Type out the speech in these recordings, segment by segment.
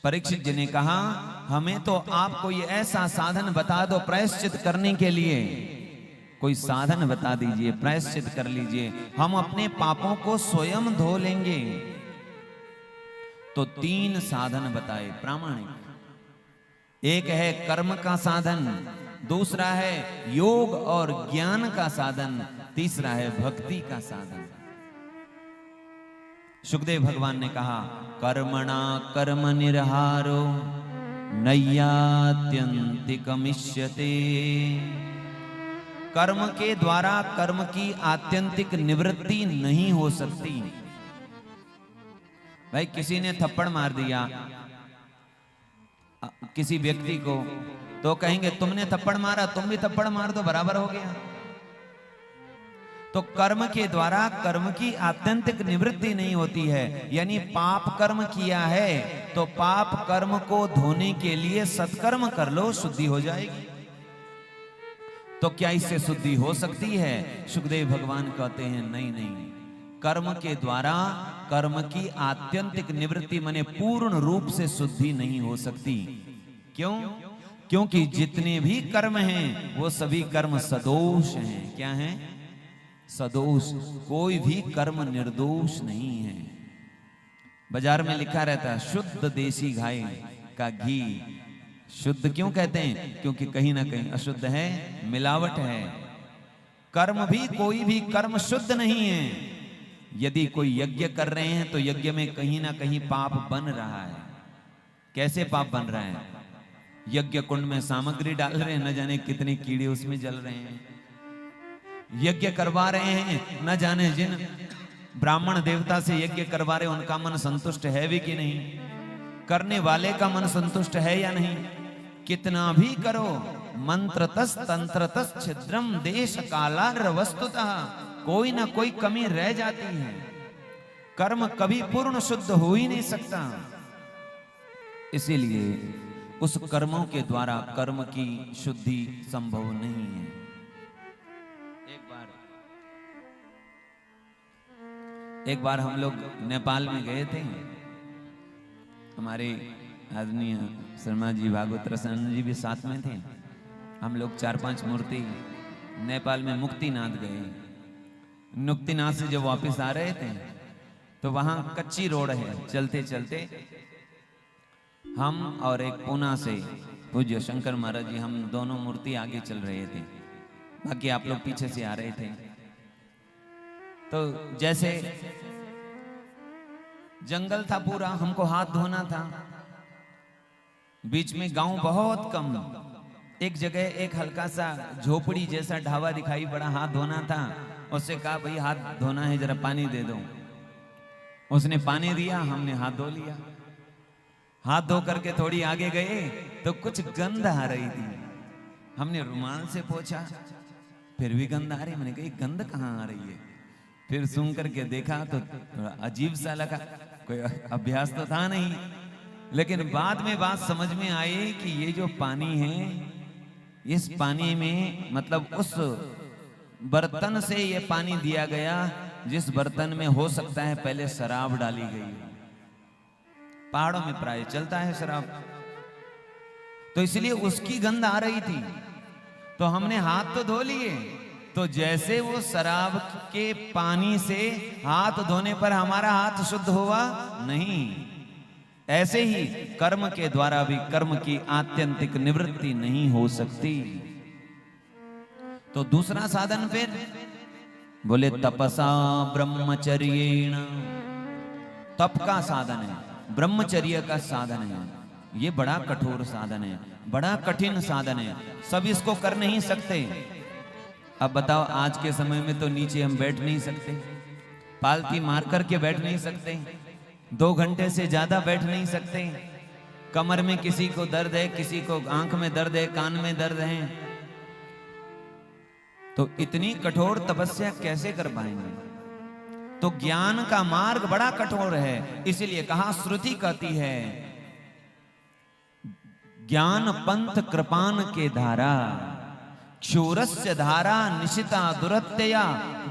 परीक्षित जी ने कहा, हमें तो आप कोई ऐसा साधन बता दो प्रायश्चित करने के लिए, कोई साधन बता दीजिए, प्रायश्चित कर लीजिए, हम अपने पापों को स्वयं धो लेंगे। तो 3 साधन बताए प्रामाणिक। एक है कर्म का साधन, दूसरा है योग और ज्ञान का साधन, तीसरा है भक्ति का साधन। सुखदेव भगवान ने कहा, कर्मणा कर्म निर्हारो नैयात्यंतिकमिष्यते। कर्म के द्वारा कर्म की आत्यंतिक निवृत्ति नहीं हो सकती। भाई किसी ने थप्पड़ मार दिया किसी व्यक्ति को, तो कहेंगे तुमने थप्पड़ मारा, तुम भी थप्पड़ मार दो, बराबर हो गया। तो कर्म के द्वारा कर्म की आत्यंतिक निवृत्ति नहीं होती है। यानी पाप कर्म किया है तो पाप कर्म को धोने के लिए सत्कर्म कर लो, शुद्धि हो जाएगी। तो क्या इससे शुद्धि हो सकती है? सुखदेव भगवान कहते हैं नहीं नहीं, कर्म के द्वारा कर्म की आत्यंतिक निवृत्ति माने पूर्ण रूप से शुद्धि नहीं हो सकती। क्यों? क्योंकि जितने भी कर्म हैं वो सभी कर्म सदोष हैं। क्या हैं? सदोष। कोई भी कर्म निर्दोष नहीं है। बाजार में लिखा रहता है शुद्ध देसी गाय का घी। शुद्ध क्यों कहते हैं? क्योंकि कहीं ना कहीं अशुद्ध है, मिलावट है। कर्म भी, कोई भी कर्म शुद्ध नहीं है। यदि कोई यज्ञ कर रहे हैं तो यज्ञ में कहीं ना कहीं पाप बन रहा है। कैसे पाप बन रहा है? यज्ञ कुंड में सामग्री डाल रहे हैं, न जाने कितने कीड़े उसमें जल रहे हैं। यज्ञ करवा रहे हैं, न जाने जिन ब्राह्मण देवता से यज्ञ करवा रहे उनका मन संतुष्ट है भी कि नहीं, करने वाले का मन संतुष्ट है या नहीं। कितना भी करो, मंत्रतस तंत्रतस छिद्रम देश कालार वस्तुतः, कोई ना कोई कमी रह जाती है। कर्म कभी पूर्ण शुद्ध हो ही नहीं सकता। इसीलिए उस कर्मों के द्वारा कर्म की शुद्धि संभव नहीं है। एक बार हम लोग नेपाल में गए थे। हमारे आदरणीय शर्मा जी, भागवत रसन जी भी साथ में थे। हम लोग 4-5 मूर्ति नेपाल में मुक्तिनाथ गए। मुक्तिनाथ से जब वापस आ रहे थे तो वहां कच्ची रोड है। चलते चलते हम और एक पूना से पूज्य शंकर महाराज जी, हम दोनों मूर्ति आगे चल रहे थे, बाकी आप लोग पीछे से आ रहे थे। तो जैसे जंगल था पूरा, हमको हाथ धोना था। बीच में गांव बहुत कम, एक जगह एक हल्का सा झोपड़ी जैसा ढाबा दिखाई पड़ा, हाथ धोना था। उससे कहा भाई हाथ धोना है, जरा पानी दे दो। उसने पानी दिया, हमने हाथ धो लिया। हाथ धो करके थोड़ी आगे गए तो कुछ गंध आ रही थी। हमने रुमाल से पोंछा, फिर भी गंध आ रही। मैंने कहा गंध कहाँ आ रही है? फिर सूंघ करके देखा तो थोड़ा अजीब सा लगा, कोई अभ्यास तो था नहीं। लेकिन बाद में बात समझ में आई कि ये जो पानी है, इस पानी में मतलब उस बर्तन से ये पानी दिया गया जिस बर्तन में हो सकता है पहले शराब डाली गई। पहाड़ों में प्राय चलता है शराब, तो इसलिए उसकी गंध आ रही थी। तो हमने हाथ तो धो लिए, तो जैसे वो शराब के पानी से हाथ धोने पर हमारा हाथ शुद्ध हुआ नहीं, ऐसे ही कर्म के द्वारा भी कर्म की आत्यंतिक निवृत्ति नहीं हो सकती। तो दूसरा साधन फिर बोले तपसा ब्रह्मचर्येण। तप का साधन है, ब्रह्मचर्य का साधन है। ये बड़ा कठोर साधन है, बड़ा कठिन साधन है, सब इसको कर नहीं सकते। अब बताओ, आज के समय में तो नीचे हम बैठ नहीं सकते, पालती मार करके बैठ नहीं सकते, 2 घंटे से ज्यादा बैठ नहीं सकते। कमर में किसी को दर्द है, किसी को आंख में दर्द है, कान में दर्द है, तो इतनी कठोर तपस्या कैसे कर पाएंगे? तो ज्ञान का मार्ग बड़ा कठोर है। इसीलिए कहा, श्रुति कहती है ज्ञान पंथ कृपान के धारा, क्षूरस्य धारा निशिता दुरत्यया,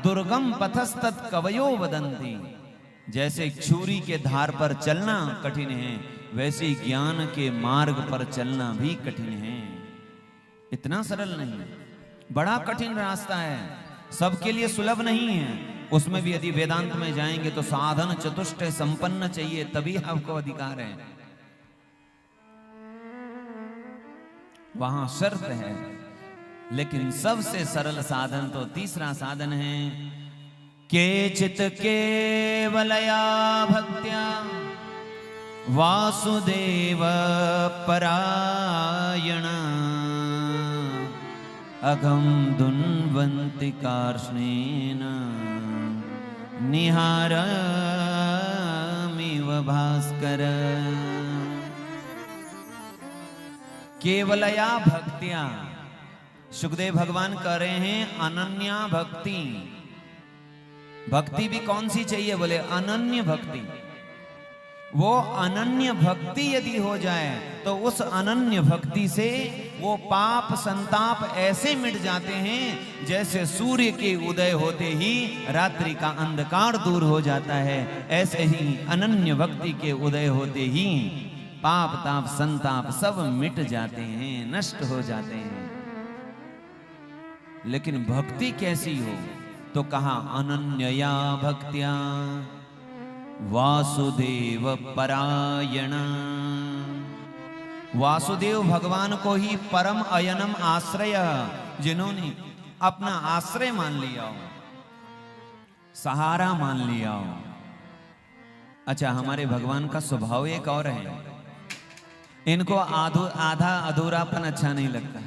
दुर्गम पथस्तत् कवयो वदन्ति। जैसे क्षूरी के धार पर चलना कठिन है, वैसे ज्ञान के मार्ग पर चलना भी कठिन है। इतना सरल नहीं, बड़ा कठिन रास्ता है, सबके लिए सुलभ नहीं है। उसमें भी यदि वेदांत में जाएंगे तो साधन चतुष्ट संपन्न चाहिए, तभी आपको अधिकार है। वहां शर्त है। लेकिन सबसे सरल साधन तो तीसरा साधन है, केचित केवलया भक्त्या वासुदेव परायण अघम दुन्वन्ति कार्ष्णेन निहारमिव भास्कर। केवलया भक्त्या, सुखदेव भगवान कह रहे हैं अनन्या भक्ति। भक्ति भी कौन सी चाहिए? बोले अनन्य भक्ति। वो अनन्य भक्ति यदि हो जाए तो उस अनन्य भक्ति से वो पाप संताप ऐसे मिट जाते हैं जैसे सूर्य के उदय होते ही रात्रि का अंधकार दूर हो जाता है। ऐसे ही अनन्य भक्ति के उदय होते ही पाप ताप संताप सब मिट जाते हैं, नष्ट हो जाते हैं। लेकिन भक्ति कैसी हो? तो कहा अनन्यया भक्त्या वासुदेव परायण। वासुदेव भगवान को ही परम अयनम आश्रय, जिन्होंने अपना आश्रय मान लिया हो, सहारा मान लिया हो। अच्छा, हमारे भगवान का स्वभाव एक और है, इनको आधा अधूरापन अच्छा नहीं लगता।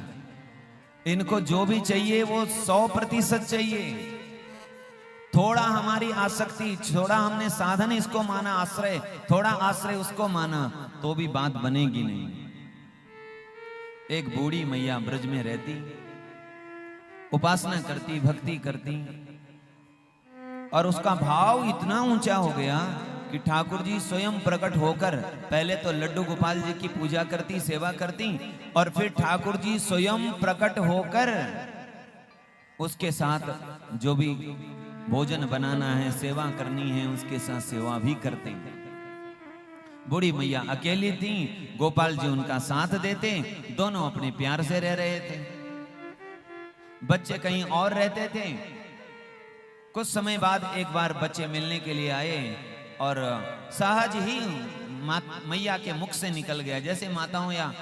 इनको जो भी चाहिए वो 100% चाहिए। थोड़ा हमारी आसक्ति, थोड़ा हमने साधन इसको माना आश्रय, थोड़ा आश्रय उसको माना, तो भी बात बनेगी नहीं। एक बूढ़ी मैया ब्रज में रहती, उपासना करती, भक्ति करती, और उसका भाव इतना ऊंचा हो गया कि ठाकुर जी स्वयं प्रकट होकर पहले तो लड्डू गोपाल जी की पूजा करती, सेवा करती, और फिर ठाकुर जी स्वयं प्रकट होकर उसके साथ जो भी भोजन बनाना है, सेवा करनी है, उसके साथ सेवा भी करते। बूढ़ी मैया अकेली थी, गोपाल जी उनका साथ देते, दोनों अपने प्यार से रह रहे थे। बच्चे कहीं और रहते थे। कुछ समय बाद एक बार बच्चे मिलने के लिए आए और सहज ही मैया के मुख से निकल गया, जैसे माताओं या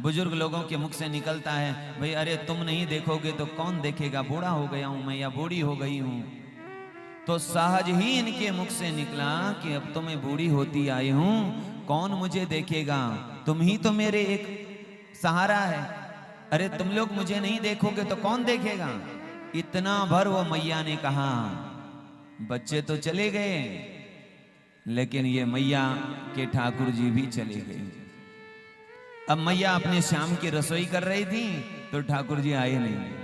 बुजुर्ग लोगों के मुख से निकलता है, भाई अरे तुम नहीं देखोगे तो कौन देखेगा, बूढ़ा हो गया हूं मैं या बूढ़ी हो गई हूं। तो सहज ही इनके मुख से निकला कि अब तो मैं बूढ़ी होती आई हूं, कौन मुझे देखेगा, तुम ही तो मेरे एक सहारा है, अरे तुम लोग मुझे नहीं देखोगे तो कौन देखेगा। इतना भर वो मैया ने कहा। बच्चे तो चले गए, लेकिन ये मैया के ठाकुर जी भी चले गए। अब मैया अपने शाम की रसोई कर रही थी तो ठाकुर जी आए नहीं।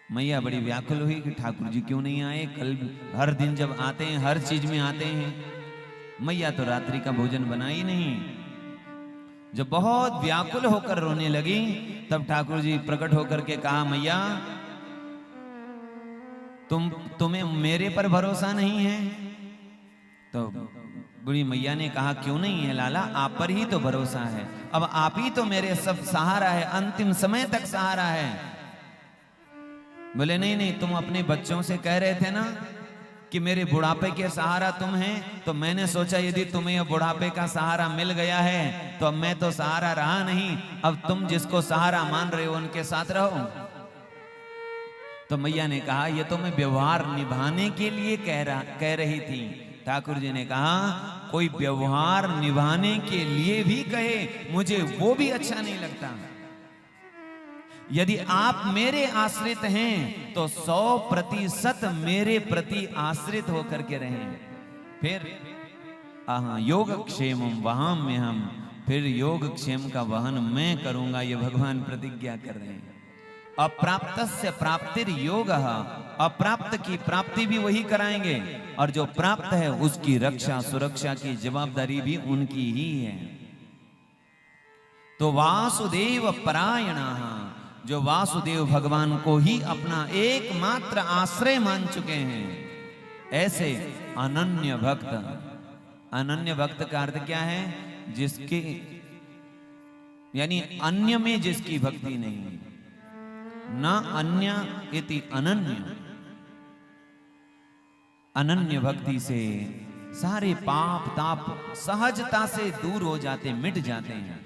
मैया बड़ी व्याकुल हुई कि ठाकुर जी क्यों नहीं आए, कल हर दिन जब आते हैं हर चीज में आते हैं। मैया तो रात्रि का भोजन बना ही नहीं। जब बहुत व्याकुल होकर रोने लगी तब ठाकुर जी प्रकट होकर के कहा, मैया तुम्हें मेरे पर भरोसा नहीं है? तो बूढ़ी मैया ने कहा, क्यों नहीं है लाला, आप पर ही तो भरोसा है, अब आप ही तो मेरे सब सहारा है, अंतिम समय तक सहारा है। बोले नहीं नहीं, तुम अपने बच्चों से कह रहे थे ना कि मेरे बुढ़ापे के सहारा तुम हैं, तो मैंने सोचा यदि तुम्हें बुढ़ापे का सहारा मिल गया है तो अब मैं तो सहारा रहा नहीं, अब तुम जिसको सहारा मान रहे हो उनके साथ रहो। तो मैया ने कहा, ये तो मैं व्यवहार निभाने के लिए कह रही थी। ठाकुर जी ने कहा, कोई व्यवहार निभाने के लिए भी कहे मुझे वो भी अच्छा नहीं लगता। यदि आप मेरे आश्रित हैं तो 100% मेरे प्रति आश्रित होकर के रहें। फिर योगक्षेमम वहां में हम, फिर योगक्षेम का वहन मैं करूंगा, ये भगवान प्रतिज्ञा कर रहे हैं। अप्राप्तस्य प्राप्तिर योगः, अप्राप्त की प्राप्ति भी वही कराएंगे, और जो प्राप्त है उसकी रक्षा सुरक्षा की जवाबदारी भी उनकी ही है। तो वासुदेव परायणः, जो वासुदेव भगवान को ही अपना एकमात्र आश्रय मान चुके हैं, ऐसे अनन्य भक्त। अनन्य भक्त का अर्थ क्या है? जिसके यानी अन्य में जिसकी भक्ति नहीं, न अन्य इति अनन्य। अनन्य भक्ति से सारे पाप ताप सहजता से दूर हो जाते, मिट जाते हैं।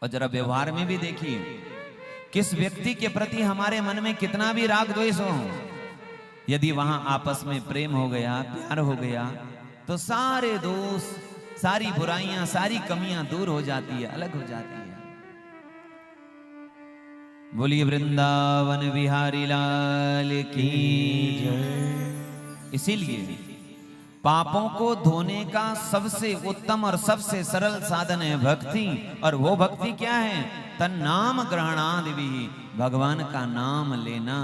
और जरा व्यवहार में भी देखिए, किस व्यक्ति के प्रति हमारे मन में कितना भी राग द्वेष हो, यदि वहां आपस में प्रेम हो गया, प्यार हो गया, तो सारे दोष, सारी बुराइयां, सारी कमियां दूर हो जाती है, अलग हो जाती है। बोलिए वृंदावन बिहारी लाल की जय। इसीलिए पापों को धोने का सबसे उत्तम और सबसे सरल साधन है भक्ति। और वो भक्ति क्या है? तन नाम ग्रहणादि भी, भगवान का नाम लेना।